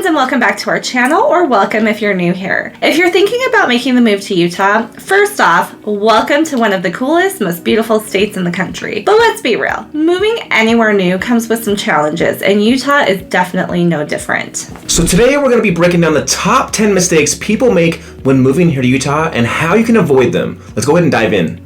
friends, and welcome back to our channel, or welcome if you're new here. If you're thinking about making the move to Utah, first off, welcome to one of the coolest, most beautiful states in the country. But let's be real, moving anywhere new comes with some challenges, and Utah is definitely no different. So today we're going to be breaking down the top 10 mistakes people make when moving here to Utah and how you can avoid them. Let's go ahead and dive in.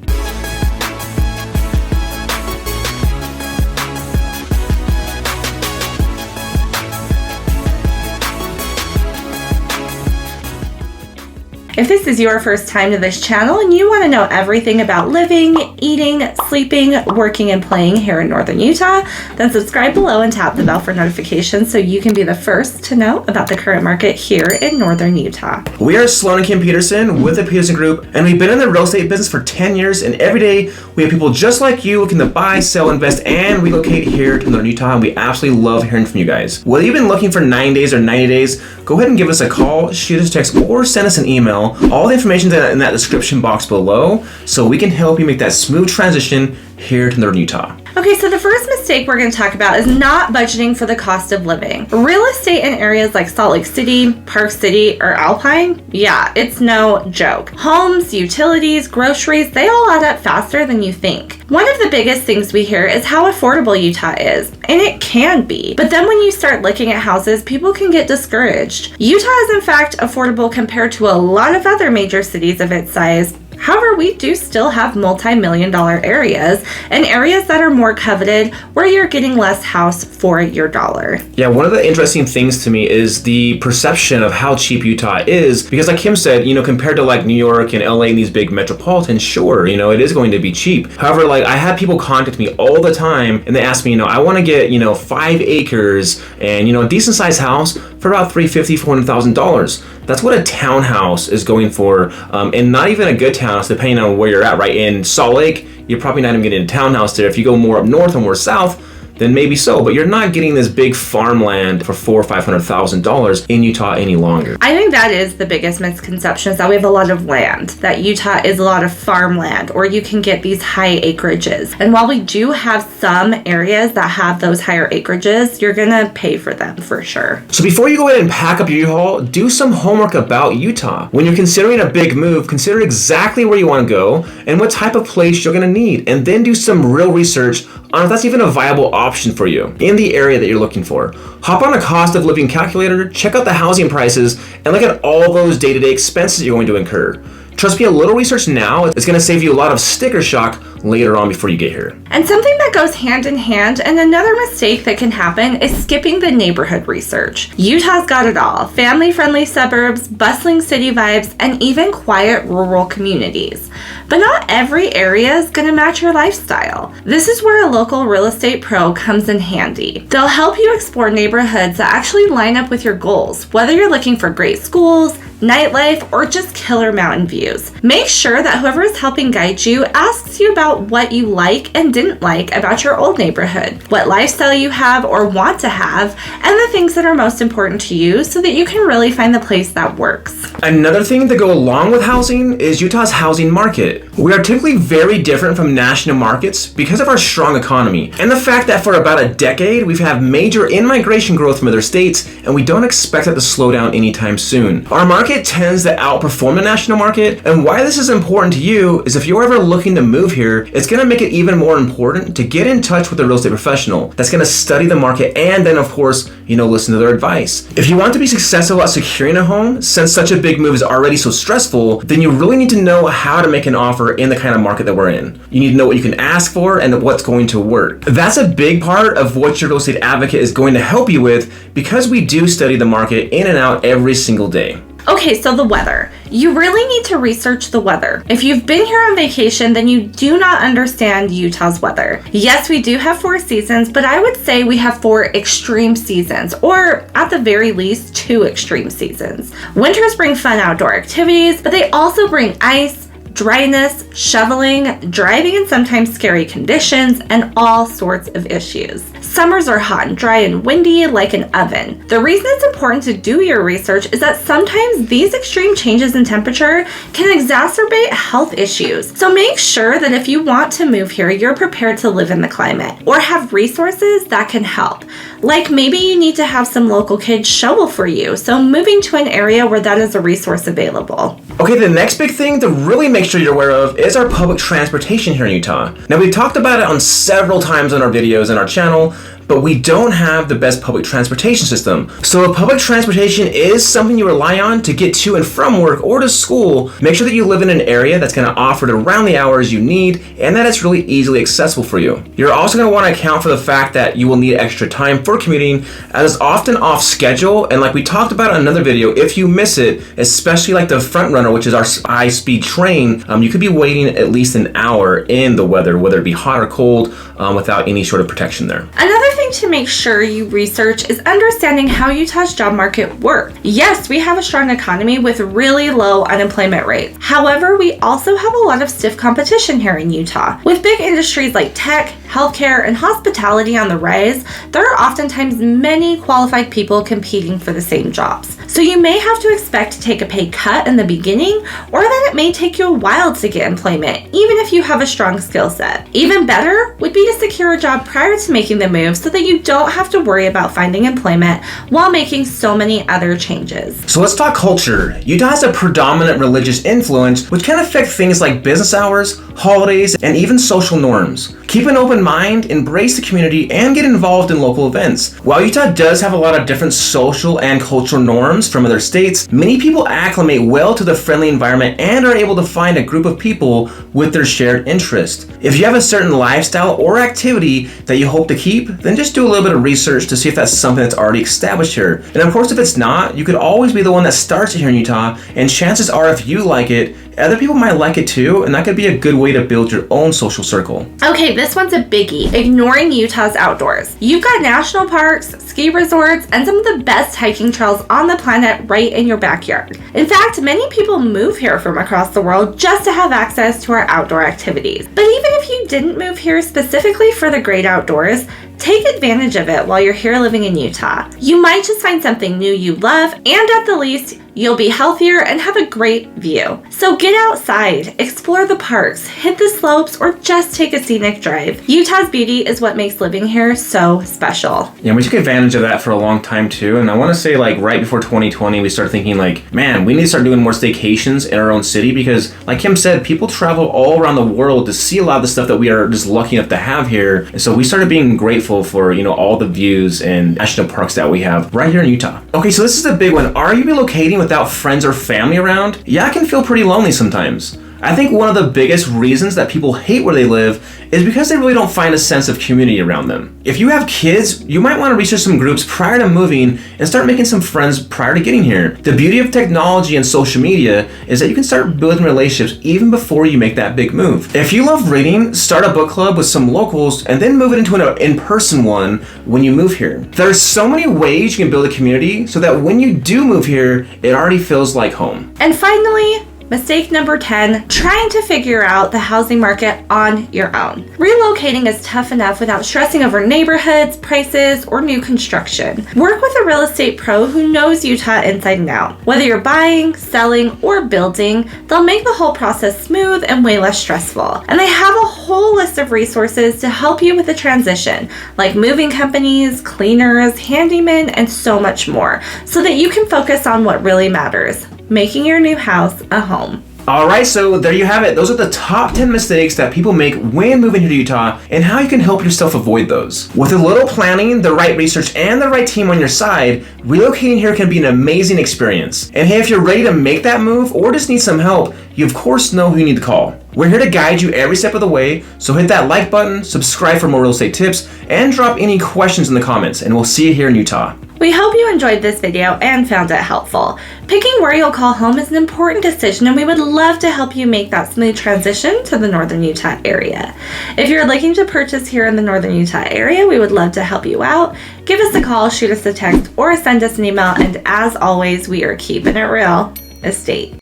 If this is your first time to this channel and you want to know everything about living, eating, sleeping, working, and playing here in Northern Utah, then subscribe below and tap the bell for notifications so you can be the first to know about the current market here in Northern Utah. We are Sloane Kim Petersen with the Petersen Group, and we've been in the real estate business for 10 years, and every day we have people just like you looking to buy, sell, invest, and relocate here to Northern Utah, and we absolutely love hearing from you guys. Whether you've been looking for 9 days or 90 days, go ahead and give us a call, shoot us a text, or send us an email. All the information is in that description box below, so we can help you make that smooth transition here to Northern Utah. Okay, so the first mistake we're going to talk about is not budgeting for the cost of living. Real estate in areas like Salt Lake City, Park City, or Alpine, yeah, it's no joke. Homes, utilities, groceries, they all add up faster than you think. One of the biggest things we hear is how affordable Utah is, and it can be. But then when you start looking at houses, people can get discouraged. Utah is in fact affordable compared to a lot of other major cities of its size. However, we do still have multi-million-dollar areas and areas that are more coveted where you're getting less house for your dollar. Yeah, one of the interesting things to me is the perception of how cheap Utah is, because like Kim said, compared to like New York and LA and these big metropolitans, sure, it is going to be cheap. However, like I had people contact me all the time and they ask me, I want to get, 5 acres and, a decent sized house for about $350,000, $400,000. That's what a townhouse is going for, and not even a good townhouse, depending on where you're at, right? In Salt Lake, you're probably not even getting a townhouse there. If you go more up north or more south, then maybe so, but you're not getting this big farmland for $400,000 or $500,000 in Utah any longer. I think that is the biggest misconception, is that we have a lot of land, that Utah is a lot of farmland, or you can get these high acreages. And while we do have some areas that have those higher acreages, you're gonna pay for them for sure. So before you go ahead and pack up your U-Haul, do some homework about Utah. When you're considering a big move, consider exactly where you want to go and what type of place you're gonna need, and then do some real research on if that's even a viable option for you in the area that you're looking for. Hop on a cost of living calculator, check out the housing prices, and look at all those day-to-day expenses you're going to incur. Trust me, a little research now is going to save you a lot of sticker shock later on before you get here. And something that goes hand in hand, and another mistake that can happen, is skipping the neighborhood research. Utah's got it all: family-friendly suburbs, bustling city vibes, and even quiet rural communities. But not every area is going to match your lifestyle. This is where a local real estate pro comes in handy. They'll help you explore neighborhoods that actually line up with your goals, whether you're looking for great schools, nightlife, or just killer mountain views. Make sure that whoever is helping guide you asks you about what you like and didn't like about your old neighborhood, what lifestyle you have or want to have, and the things that are most important to you so that you can really find the place that works. Another thing to go along with housing is Utah's housing market. We are typically very different from national markets because of our strong economy and the fact that for about a decade we've had major in-migration growth from other states, and we don't expect that to slow down anytime soon. Our market tends to outperform the national market, and why this is important to you is if you're ever looking to move here, it's going to make it even more important to get in touch with a real estate professional that's going to study the market and then of course, listen to their advice. If you want to be successful at securing a home, since such a big move is already so stressful, then you really need to know how to make an offer in the kind of market that we're in. You need to know what you can ask for and what's going to work. That's a big part of what your real estate advocate is going to help you with, because we do study the market in and out every single day. Okay, so the weather. You really need to research the weather. If you've been here on vacation, then you do not understand Utah's weather. Yes, we do have 4 seasons, but I would say we have 4 extreme seasons, or at the very least 2 extreme seasons. Winters bring fun outdoor activities, but they also bring ice, dryness, shoveling, driving in sometimes scary conditions, and all sorts of issues. Summers are hot and dry and windy like an oven. The reason it's important to do your research is that sometimes these extreme changes in temperature can exacerbate health issues. So make sure that if you want to move here, you're prepared to live in the climate or have resources that can help, Like maybe you need to have some local kids shovel for you, so moving to an area where that is a resource available. Okay, the next big thing to really make sure you're aware of is our public transportation here in Utah. Now, we've talked about it on several times on our videos and our channel, but we don't have the best public transportation system. So if public transportation is something you rely on to get to and from work or to school, make sure that you live in an area that's gonna offer it around the hours you need and that it's really easily accessible for you. You're also gonna wanna account for the fact that you will need extra time for commuting, as it's often off schedule, and like we talked about in another video, if you miss it, especially like the front runner, which is our high-speed train, you could be waiting at least an hour in the weather, whether it be hot or cold, without any sort of protection there. Another thing to make sure you research is understanding how Utah's job market works. Yes, we have a strong economy with really low unemployment rates. However, we also have a lot of stiff competition here in Utah. With big industries like tech, healthcare, and hospitality on the rise, there are oftentimes many qualified people competing for the same jobs. So you may have to expect to take a pay cut in the beginning, or that it may take you a while to get employment, even if you have a strong skill set. Even better would be to secure a job prior to making the move so that you don't have to worry about finding employment while making so many other changes. So let's talk culture. Utah has a predominant religious influence, which can affect things like business hours, holidays, and even social norms. Keep an open mind, embrace the community, and get involved in local events. While Utah does have a lot of different social and cultural norms from other states, many people acclimate well to the friendly environment and are able to find a group of people with their shared interest. If you have a certain lifestyle or activity that you hope to keep, then just do a little bit of research to see if that's something that's already established here. And of course, if it's not, you could always be the one that starts it here in Utah, and chances are if you like it, other people might like it too, and that could be a good way to build your own social circle. Okay, this one's a biggie, ignoring Utah's outdoors. You've got national parks, ski resorts, and some of the best hiking trails on the planet right in your backyard. In fact, many people move here from across the world just to have access to our outdoor activities. But even if you didn't move here specifically for the great outdoors, take advantage of it while you're here living in Utah. You might just find something new you love, and at the least, you'll be healthier and have a great view. So get outside, explore the parks, hit the slopes, or just take a scenic drive. Utah's beauty is what makes living here so special. Yeah, we took advantage of that for a long time too, and I want to say like right before 2020, we started thinking like, man, we need to start doing more staycations in our own city, because like Kim said, people travel all around the world to see a lot of the stuff that we are just lucky enough to have here. And so we started being grateful for, all the views and national parks that we have right here in Utah. Okay, so this is a big one. Are you relocating without friends or family around? Yeah, it can feel pretty lonely sometimes. I think one of the biggest reasons that people hate where they live is because they really don't find a sense of community around them. If you have kids, you might want to research some groups prior to moving and start making some friends prior to getting here. The beauty of technology and social media is that you can start building relationships even before you make that big move. If you love reading, start a book club with some locals and then move it into an in-person one when you move here. There's so many ways you can build a community so that when you do move here, it already feels like home. And finally, mistake number 10, trying to figure out the housing market on your own. Relocating is tough enough without stressing over neighborhoods, prices, or new construction. Work with a real estate pro who knows Utah inside and out. Whether you're buying, selling, or building, they'll make the whole process smooth and way less stressful. And they have a whole list of resources to help you with the transition, like moving companies, cleaners, handymen, and so much more, so that you can focus on what really matters: making your new house a home. Alright, so there you have it. Those are the top 10 mistakes that people make when moving here to Utah and how you can help yourself avoid those. With a little planning, the right research, and the right team on your side, relocating here can be an amazing experience. And hey, if you're ready to make that move or just need some help, you of course know who you need to call. We're here to guide you every step of the way, so hit that like button, subscribe for more real estate tips, and drop any questions in the comments, and we'll see you here in Utah. We hope you enjoyed this video and found it helpful. Picking where you'll call home is an important decision, and we would love to help you make that smooth transition to the Northern Utah area. If you're looking to purchase here in the Northern Utah area, we would love to help you out. Give us a call, shoot us a text, or send us an email, and as always, we are keeping it real estate.